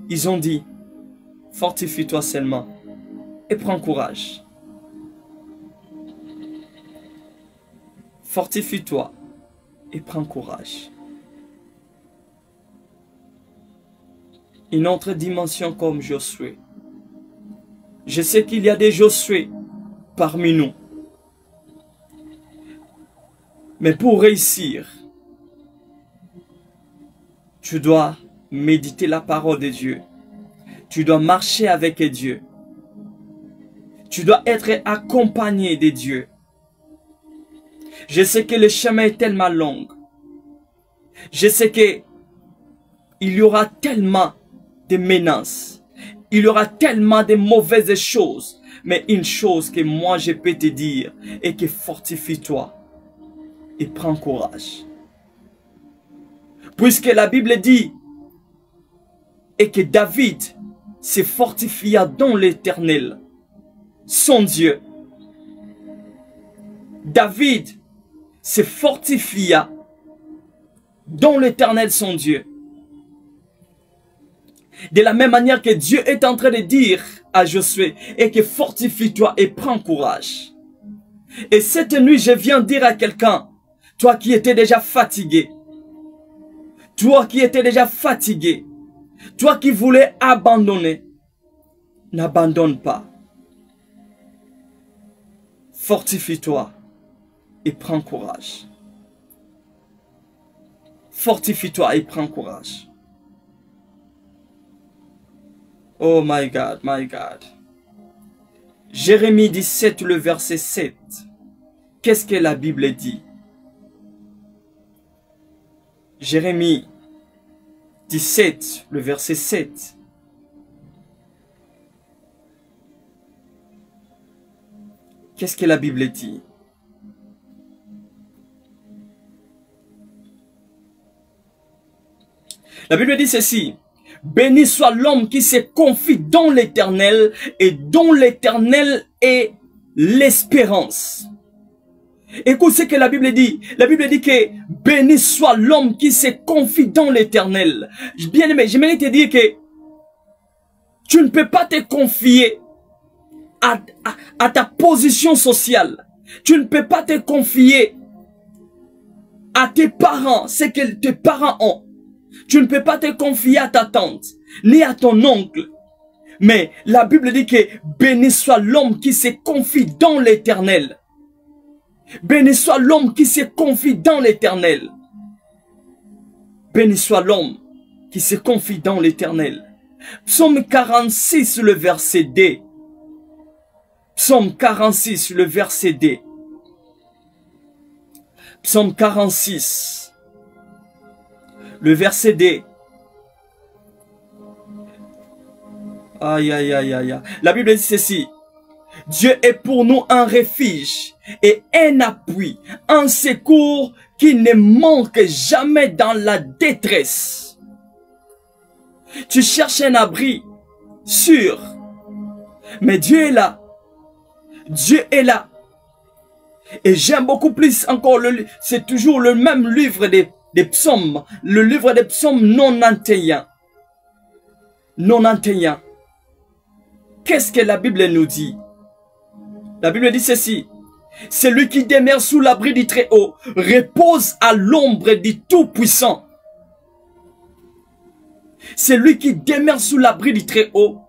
Ils ont dit, fortifie-toi seulement et prends courage. Fortifie-toi et prends courage. Une autre dimension comme Josué. Je sais qu'il y a des Josué parmi nous. Mais pour réussir, tu dois méditer la parole de Dieu. Tu dois marcher avec Dieu. Tu dois être accompagné de Dieu. Je sais que le chemin est tellement long. Je sais que il y aura tellement de menaces. Il y aura tellement de mauvaises choses. Mais une chose que moi je peux te dire est que fortifie-toi et prends courage. Puisque la Bible dit et que David se fortifia dans l'Éternel, son Dieu. David se fortifia dans l'Éternel, son Dieu. De la même manière que Dieu est en train de dire à Josué, et que fortifie-toi et prends courage. Et cette nuit, je viens dire à quelqu'un, toi qui étais déjà fatigué, toi qui étais déjà fatigué, toi qui voulais abandonner, n'abandonne pas. Fortifie-toi et prends courage. Fortifie-toi et prends courage. Oh my God, my God. Jérémie 17, le verset 7. Qu'est-ce que la Bible dit? Jérémie 17, le verset 7. Qu'est-ce que la Bible dit? La Bible dit ceci. Béni soit l'homme qui se confie dans l'Éternel et dont l'Éternel est l'espérance. Écoute ce que la Bible dit. La Bible dit que béni soit l'homme qui se confie dans l'Éternel. Bien aimé, j'aimerais te dire que tu ne peux pas te confier à ta position sociale. Tu ne peux pas te confier à tes parents, ce que tes parents ont. Tu ne peux pas te confier à ta tante, ni à ton oncle. Mais la Bible dit que béni soit l'homme qui se confie dans l'Éternel. Béni soit l'homme qui se confie dans l'Éternel. Béni soit l'homme qui se confie dans l'Éternel. Psaume 46, le verset D. Psaume 46, le verset D. Psaume 46, le verset D. Aïe, aïe, aïe, aïe. La Bible dit ceci. Dieu est pour nous un refuge et un appui, un secours qui ne manque jamais dans la détresse. Tu cherches un abri sûr, mais Dieu est là. Dieu est là. Et j'aime beaucoup plus encore, c'est toujours le même livre des psaumes, le livre des psaumes 91. 91. Qu'est-ce que la Bible nous dit? La Bible dit ceci. Celui qui demeure sous l'abri du Très-Haut repose à l'ombre du Tout-Puissant. Celui qui demeure sous l'abri du Très-Haut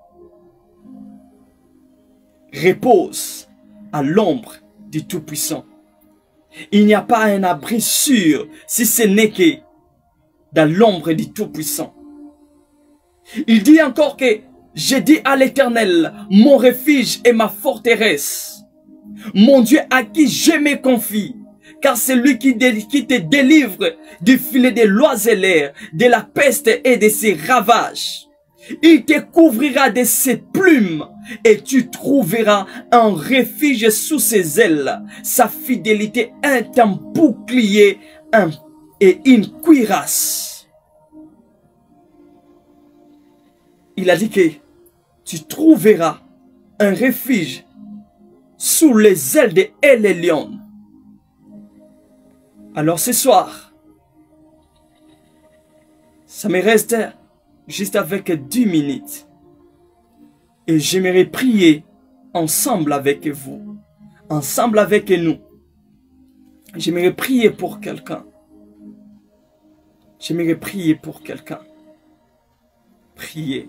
repose à l'ombre du Tout-Puissant. Il n'y a pas un abri sûr si ce n'est que dans l'ombre du Tout-Puissant. Il dit encore que j'ai dit à l'Éternel, mon refuge et ma forteresse, mon Dieu à qui je me confie, car c'est lui qui te délivre du filet des loiselières, de la peste et de ses ravages. Il te couvrira de ses plumes et tu trouveras un refuge sous ses ailes. Sa fidélité est un bouclier et une cuirasse. Il a dit que tu trouveras un refuge sous les ailes de El Lion. Alors ce soir, ça me reste juste avec 10 minutes. Et j'aimerais prier ensemble avec vous, ensemble avec nous. J'aimerais prier pour quelqu'un. J'aimerais prier pour quelqu'un. Prier.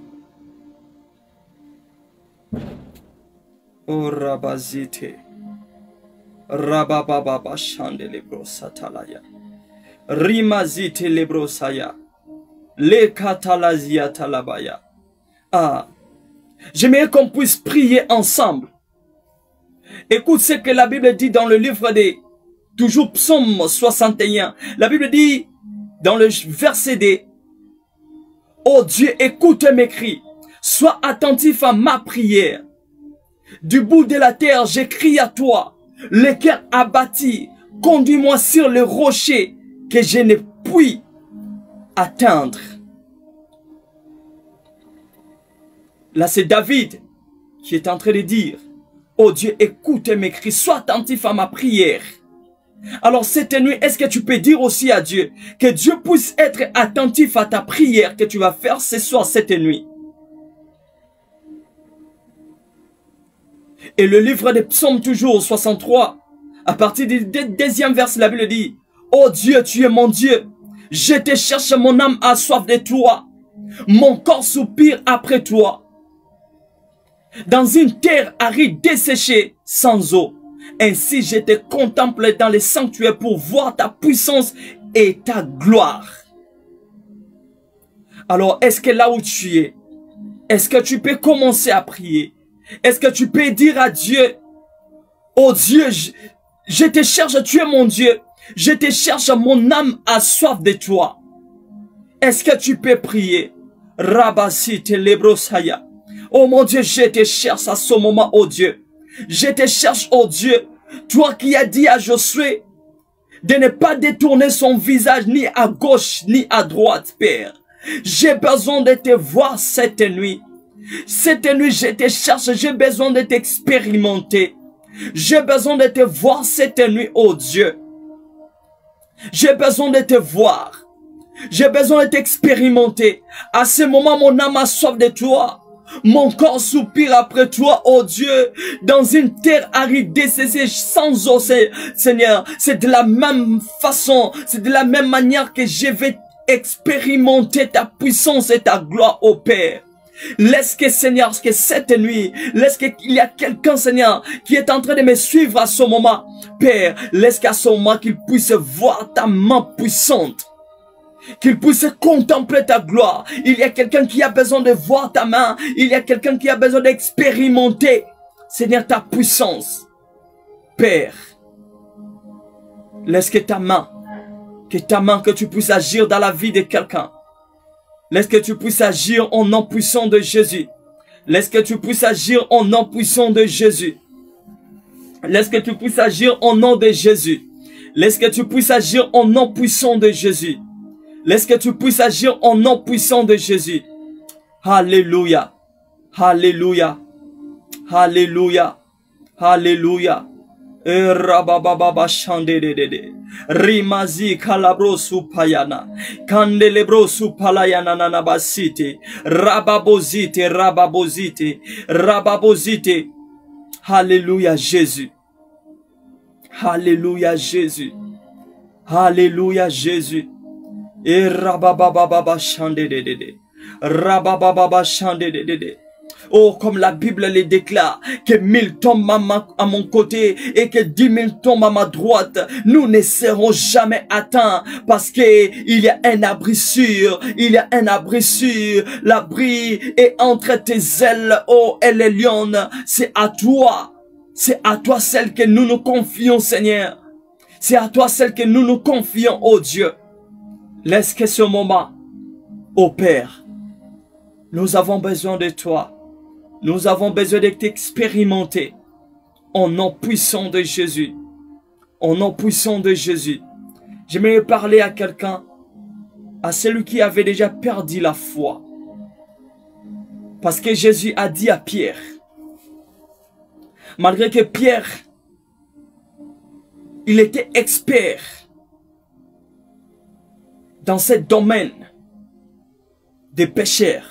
Oh Rabazite. Rabababa Chandelebro Satalaya. Rimazite Lebrosaya. Le Katalazia Talabaya. Ah. J'aimerais qu'on puisse prier ensemble. Écoute ce que la Bible dit dans le livre des toujours Psaume 61. La Bible dit dans le verset des oh Dieu, écoute mes cris. Sois attentif à ma prière. Du bout de la terre, j'écris à toi. Le cœur abattu, conduis-moi sur le rocher que je ne puis atteindre. Là, c'est David qui est en train de dire, oh Dieu, écoute mes cris, sois attentif à ma prière. Alors cette nuit, est-ce que tu peux dire aussi à Dieu que Dieu puisse être attentif à ta prière que tu vas faire ce soir, cette nuit? Et le livre des psaumes toujours 63, à partir du deuxième verset, la Bible dit, oh Dieu, tu es mon Dieu, je te cherche, mon âme a soif de toi, mon corps soupire après toi. Dans une terre aride desséchée, sans eau. Ainsi je te contemple dans les sanctuaires pour voir ta puissance et ta gloire. Alors, est-ce que là où tu es, est-ce que tu peux commencer à prier? Est-ce que tu peux dire à Dieu, oh Dieu, je te cherche, tu es mon Dieu. Je te cherche, mon âme a soif de toi. Est-ce que tu peux prier? Rabasi te lebrosaya. Oh mon Dieu, je te cherche à ce moment, oh Dieu. Je te cherche, oh Dieu. Toi qui as dit à Josué de ne pas détourner son visage ni à gauche ni à droite, Père. J'ai besoin de te voir cette nuit. Cette nuit, je te cherche. J'ai besoin de t'expérimenter. J'ai besoin de te voir cette nuit, oh Dieu. J'ai besoin de te voir. J'ai besoin de t'expérimenter. À ce moment, mon âme a soif de toi. Mon corps soupire après toi, oh Dieu, dans une terre aride, desséchée, sans eau, Seigneur. C'est de la même façon, c'est de la même manière que je vais expérimenter ta puissance et ta gloire, oh Père. Laisse que, Seigneur, que cette nuit, laisse qu'il y a quelqu'un, Seigneur, qui est en train de me suivre à ce moment. Père, laisse qu'à ce moment qu'il puisse voir ta main puissante. Qu'il puisse contempler ta gloire. Il y a quelqu'un qui a besoin de voir ta main. Il y a quelqu'un qui a besoin d'expérimenter, Seigneur, ta puissance. Père, laisse que ta main, que tu puisses agir dans la vie de quelqu'un. Laisse que tu puisses agir au nom puissant de Jésus. Laisse que tu puisses agir au nom puissant de Jésus. Laisse que tu puisses agir au nom de Jésus. Laisse que tu puisses agir au nom puissant de Jésus. Laisse que tu puisses agir au nom puissant de Jésus. Alléluia. Alléluia. Alléluia. Alléluia. Rabababa shandedede. Rimazi kalabrosu payana. Kandelebrosu palayana nanabasite. Rababozite, rababozite. Rababozite. Alléluia Jésus. Alléluia Jésus. Alléluia Jésus. Et rabababa chandedede. Rabababa chandedede. Oh, comme la Bible le déclare, que 1000 tombent à mon côté et que 10 000 tombent à ma droite, nous ne serons jamais atteints parce que il y a un abri sûr, il y a un abri sûr. L'abri est entre tes ailes, oh El Lion. C'est à toi celle que nous nous confions, Seigneur. C'est à toi celle que nous nous confions, oh Dieu. Laisse que ce moment, oh Père, Nous avons besoin de toi. Nous avons besoin de t'expérimenter. Au nom puissant de Jésus. Au nom puissant de Jésus. J'aimerais parler à quelqu'un, à celui qui avait déjà perdu la foi. Parce que Jésus a dit à Pierre, malgré que Pierre, il était expert dans ce domaine des pécheurs.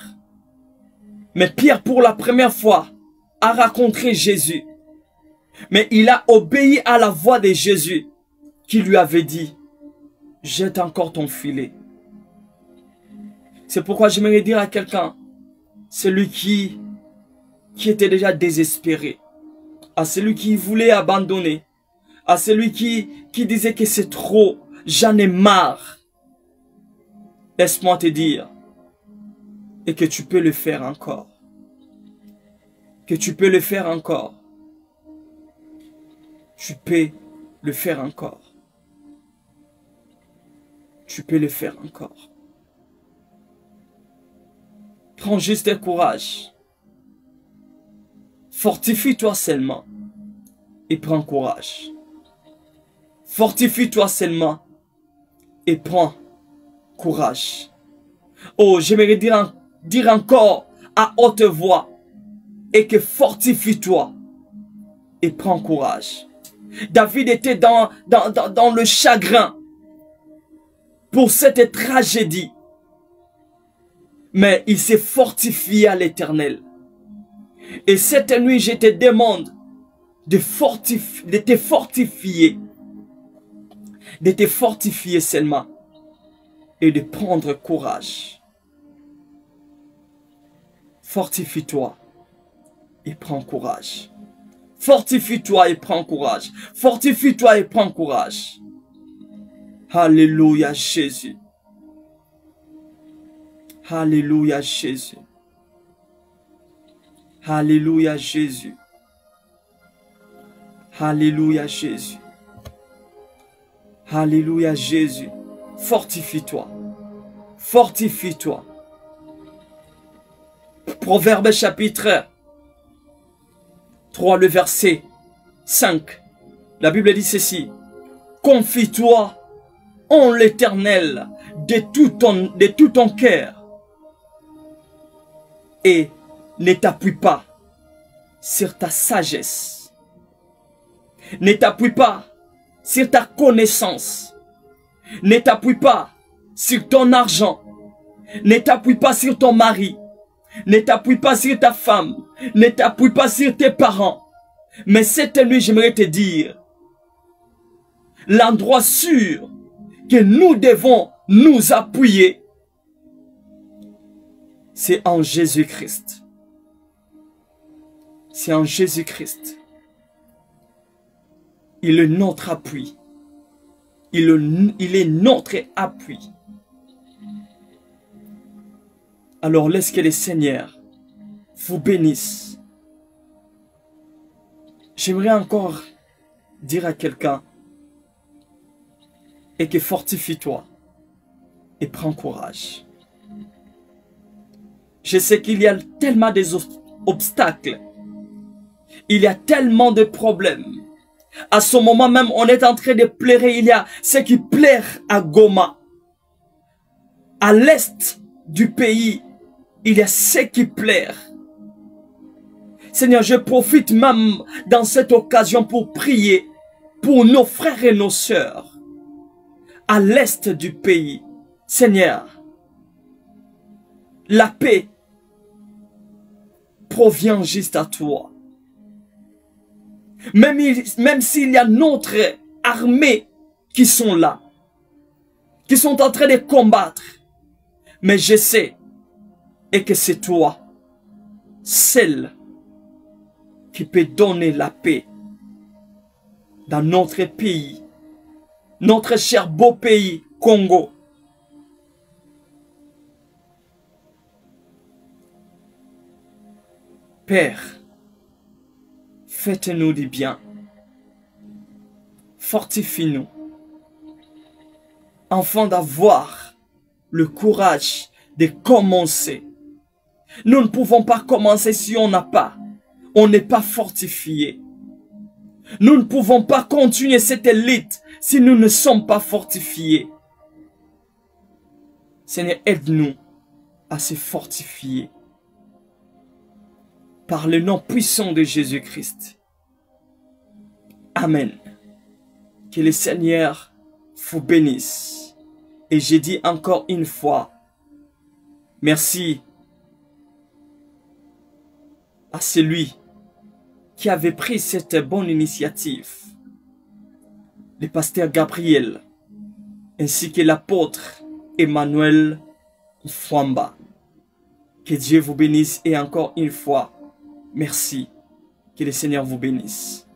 Mais Pierre, pour la première fois, a rencontré Jésus. Mais il a obéi à la voix de Jésus qui lui avait dit, jette encore ton filet. C'est pourquoi j'aimerais dire à quelqu'un, celui qui était déjà désespéré, à celui qui voulait abandonner, à celui qui disait que c'est trop, j'en ai marre. Laisse-moi te dire, et que tu peux le faire encore. Que tu peux le faire encore. Tu peux le faire encore. Tu peux le faire encore. Prends juste courage. Fortifie-toi seulement et prends courage. Fortifie-toi seulement et prends courage. Oh, j'aimerais dire encore à haute voix et que fortifie-toi et prends courage. David était dans le chagrin pour cette tragédie. Mais il s'est fortifié à l'Éternel. Et cette nuit, je te demande de te fortifier. De te fortifier seulement. Et de prendre courage. Fortifie-toi et prends courage. Fortifie-toi et prends courage. Fortifie-toi et prends courage. Alléluia Jésus. Alléluia Jésus. Alléluia Jésus. Alléluia Jésus. Alléluia Jésus. Fortifie-toi. Fortifie-toi. Proverbe chapitre 3, le verset 5. La Bible dit ceci. Confie-toi en l'Éternel de tout ton cœur. Et ne t'appuie pas sur ta sagesse. Ne t'appuie pas sur ta connaissance. Ne t'appuie pas sur ton argent. Ne t'appuie pas sur ton mari. Ne t'appuie pas sur ta femme. Ne t'appuie pas sur tes parents. Mais cette nuit, j'aimerais te dire, l'endroit sûr que nous devons nous appuyer, c'est en Jésus-Christ. C'est en Jésus-Christ. Il est notre appui. Il est notre appui. Alors laisse que le Seigneur vous bénisse. J'aimerais encore dire à quelqu'un, et que fortifie-toi et prends courage. Je sais qu'il y a tellement d'obstacles. Il y a tellement de problèmes. À ce moment même, on est en train de pleurer. Il y a ce qui pleure à Goma. À l'est du pays, il y a ce qui pleure. Seigneur, je profite même dans cette occasion pour prier pour nos frères et nos sœurs à l'est du pays. Seigneur, la paix provient juste à toi. Même s'il y a notre armée qui sont là, qui sont en train de combattre, mais je sais et que c'est toi, celle qui peut donner la paix dans notre pays, notre cher beau pays, Congo. Père, faites-nous du bien, fortifie-nous, afin d'avoir le courage de commencer, Nous ne pouvons pas commencer si on n'a pas. On n'est pas fortifié. Nous ne pouvons pas continuer cette élite si nous ne sommes pas fortifiés. Seigneur, aide-nous à se fortifier par le nom puissant de Jésus-Christ. Amen. Que le Seigneur vous bénisse. Et j'ai dit encore une fois, merci à celui qui avait pris cette bonne initiative, le pasteur Gabriel, ainsi que l'apôtre Emmanuel Fwamba. Que Dieu vous bénisse et encore une fois, merci. Que le Seigneur vous bénisse.